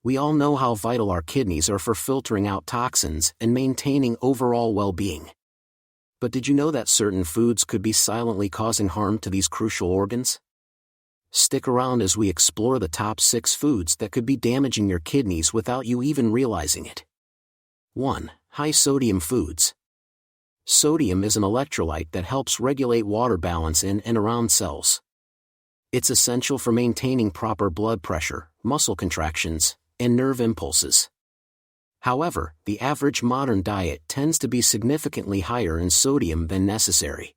We all know how vital our kidneys are for filtering out toxins and maintaining overall well-being. But did you know that certain foods could be silently causing harm to these crucial organs? Stick around as we explore the top 6 foods that could be damaging your kidneys without you even realizing it. 1. High-sodium foods. Sodium is an electrolyte that helps regulate water balance in and around cells. It's essential for maintaining proper blood pressure, muscle contractions, and nerve impulses. However, the average modern diet tends to be significantly higher in sodium than necessary.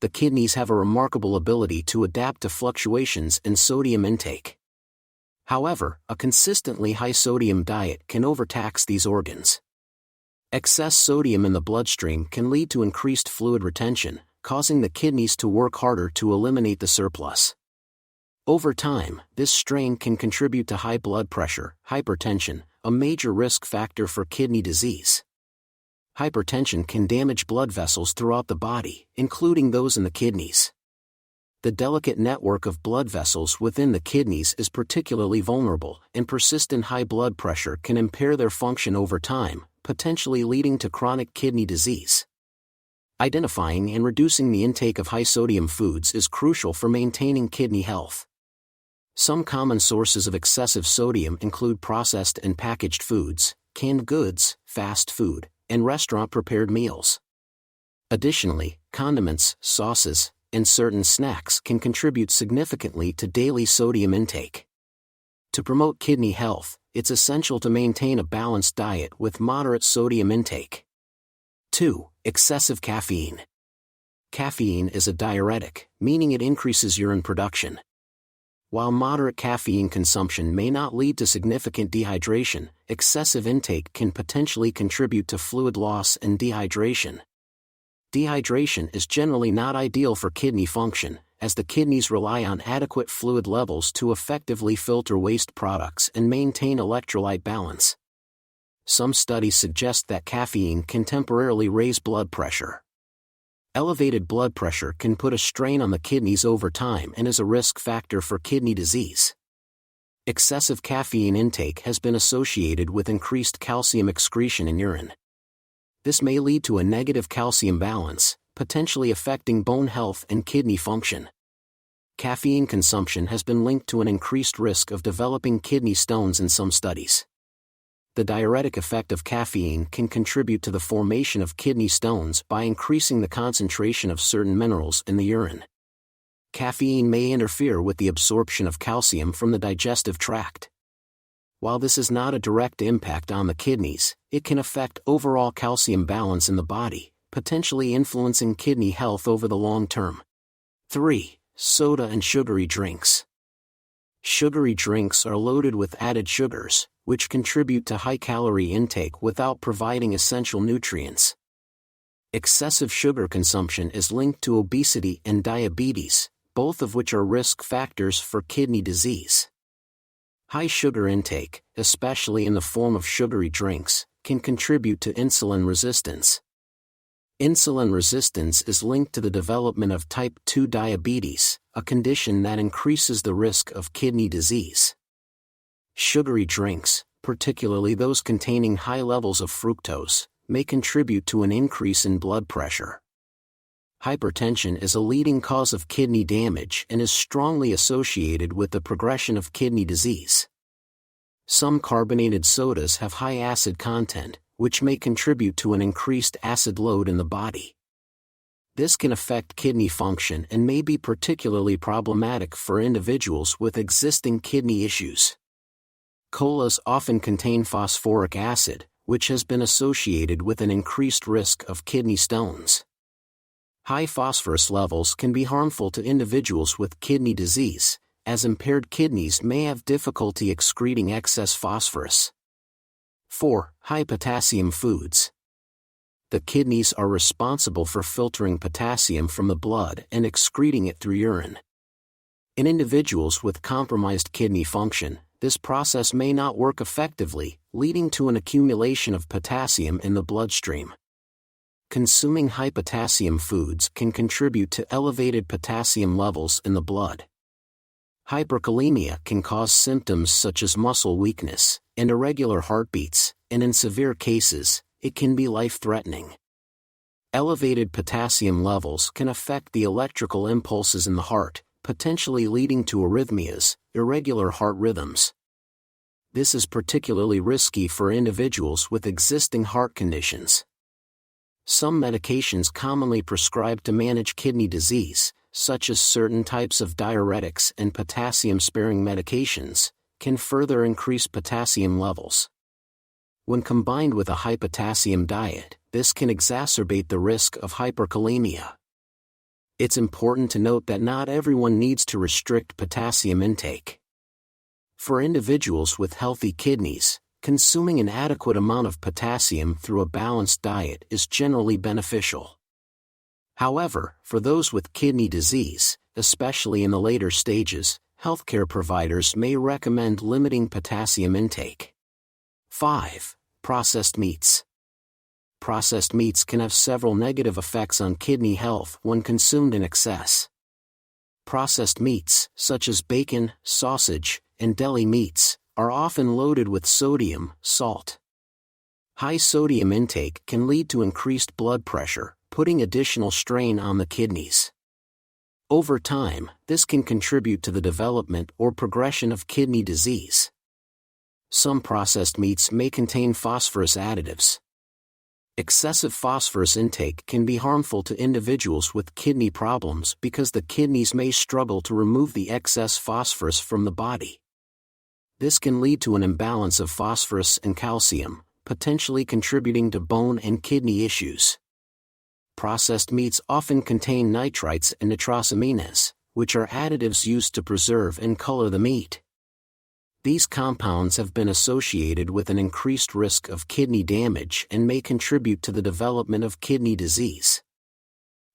The kidneys have a remarkable ability to adapt to fluctuations in sodium intake. However, a consistently high sodium diet can overtax these organs. Excess sodium in the bloodstream can lead to increased fluid retention, causing the kidneys to work harder to eliminate the surplus. Over time, this strain can contribute to high blood pressure, hypertension, a major risk factor for kidney disease. Hypertension can damage blood vessels throughout the body, including those in the kidneys. The delicate network of blood vessels within the kidneys is particularly vulnerable, and persistent high blood pressure can impair their function over time, potentially leading to chronic kidney disease. Identifying and reducing the intake of high-sodium foods is crucial for maintaining kidney health. Some common sources of excessive sodium include processed and packaged foods, canned goods, fast food, and restaurant-prepared meals. Additionally, condiments, sauces, and certain snacks can contribute significantly to daily sodium intake. To promote kidney health, it's essential to maintain a balanced diet with moderate sodium intake. 2. Excessive caffeine. Caffeine is a diuretic, meaning it increases urine production. While moderate caffeine consumption may not lead to significant dehydration, excessive intake can potentially contribute to fluid loss and dehydration. Dehydration is generally not ideal for kidney function, as the kidneys rely on adequate fluid levels to effectively filter waste products and maintain electrolyte balance. Some studies suggest that caffeine can temporarily raise blood pressure. Elevated blood pressure can put a strain on the kidneys over time and is a risk factor for kidney disease. Excessive caffeine intake has been associated with increased calcium excretion in urine. This may lead to a negative calcium balance, potentially affecting bone health and kidney function. Caffeine consumption has been linked to an increased risk of developing kidney stones in some studies. The diuretic effect of caffeine can contribute to the formation of kidney stones by increasing the concentration of certain minerals in the urine. Caffeine may interfere with the absorption of calcium from the digestive tract. While this is not a direct impact on the kidneys, it can affect overall calcium balance in the body, potentially influencing kidney health over the long term. 3. Soda and sugary drinks. Sugary drinks are loaded with added sugars, which contribute to high-calorie intake without providing essential nutrients. Excessive sugar consumption is linked to obesity and diabetes, both of which are risk factors for kidney disease. High sugar intake, especially in the form of sugary drinks, can contribute to insulin resistance. Insulin resistance is linked to the development of type 2 diabetes, a condition that increases the risk of kidney disease. Sugary drinks, particularly those containing high levels of fructose, may contribute to an increase in blood pressure. Hypertension is a leading cause of kidney damage and is strongly associated with the progression of kidney disease. Some carbonated sodas have high acid content, which may contribute to an increased acid load in the body. This can affect kidney function and may be particularly problematic for individuals with existing kidney issues. Colas often contain phosphoric acid, which has been associated with an increased risk of kidney stones. High phosphorus levels can be harmful to individuals with kidney disease, as impaired kidneys may have difficulty excreting excess phosphorus. 4. High potassium foods. The kidneys are responsible for filtering potassium from the blood and excreting it through urine. In individuals with compromised kidney function, this process may not work effectively, leading to an accumulation of potassium in the bloodstream. Consuming high potassium foods can contribute to elevated potassium levels in the blood. Hyperkalemia can cause symptoms such as muscle weakness and irregular heartbeats, and in severe cases, it can be life-threatening. Elevated potassium levels can affect the electrical impulses in the heart, potentially leading to arrhythmias, irregular heart rhythms. This is particularly risky for individuals with existing heart conditions. Some medications commonly prescribed to manage kidney disease, such as certain types of diuretics and potassium-sparing medications, can further increase potassium levels. When combined with a high-potassium diet, this can exacerbate the risk of hyperkalemia. It's important to note that not everyone needs to restrict potassium intake. For individuals with healthy kidneys, consuming an adequate amount of potassium through a balanced diet is generally beneficial. However, for those with kidney disease, especially in the later stages, healthcare providers may recommend limiting potassium intake. 5. Processed meats. Processed meats can have several negative effects on kidney health when consumed in excess. Processed meats, such as bacon, sausage, and deli meats, are often loaded with sodium, salt. High sodium intake can lead to increased blood pressure, putting additional strain on the kidneys. Over time, this can contribute to the development or progression of kidney disease. Some processed meats may contain phosphorus additives. Excessive phosphorus intake can be harmful to individuals with kidney problems because the kidneys may struggle to remove the excess phosphorus from the body. This can lead to an imbalance of phosphorus and calcium, potentially contributing to bone and kidney issues. Processed meats often contain nitrites and nitrosamines, which are additives used to preserve and color the meat. These compounds have been associated with an increased risk of kidney damage and may contribute to the development of kidney disease.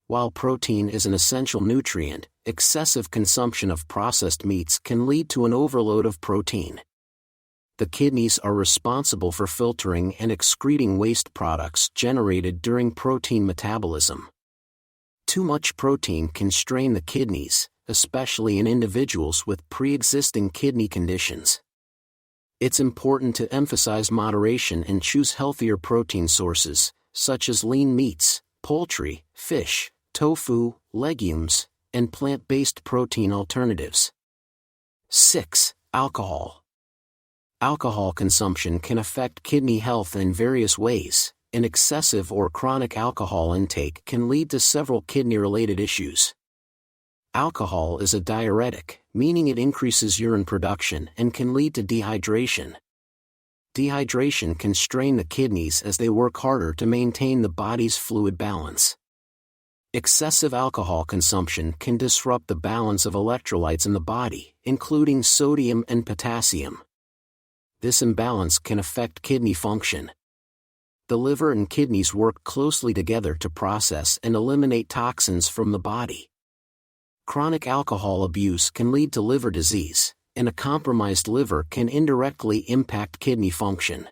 While protein is an essential nutrient, excessive consumption of processed meats can lead to an overload of protein. The kidneys are responsible for filtering and excreting waste products generated during protein metabolism. Too much protein can strain the kidneys, especially in individuals with pre-existing kidney conditions. It's important to emphasize moderation and choose healthier protein sources, such as lean meats, poultry, fish, tofu, legumes, and plant-based protein alternatives. 6. Alcohol. Alcohol consumption can affect kidney health in various ways, and excessive or chronic alcohol intake can lead to several kidney-related issues. Alcohol is a diuretic, meaning it increases urine production and can lead to dehydration. Dehydration can strain the kidneys as they work harder to maintain the body's fluid balance. Excessive alcohol consumption can disrupt the balance of electrolytes in the body, including sodium and potassium. This imbalance can affect kidney function. The liver and kidneys work closely together to process and eliminate toxins from the body. Chronic alcohol abuse can lead to liver disease, and a compromised liver can indirectly impact kidney function.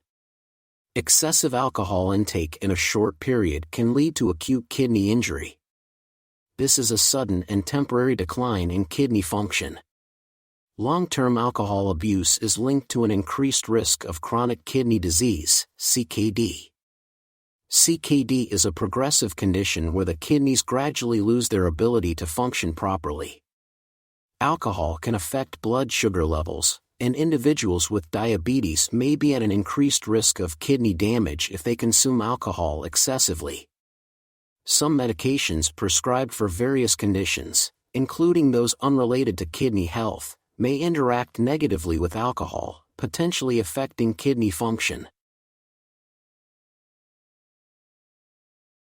Excessive alcohol intake in a short period can lead to acute kidney injury. This is a sudden and temporary decline in kidney function. Long-term alcohol abuse is linked to an increased risk of chronic kidney disease, CKD. CKD is a progressive condition where the kidneys gradually lose their ability to function properly. Alcohol can affect blood sugar levels, and individuals with diabetes may be at an increased risk of kidney damage if they consume alcohol excessively. Some medications prescribed for various conditions, including those unrelated to kidney health, may interact negatively with alcohol, potentially affecting kidney function.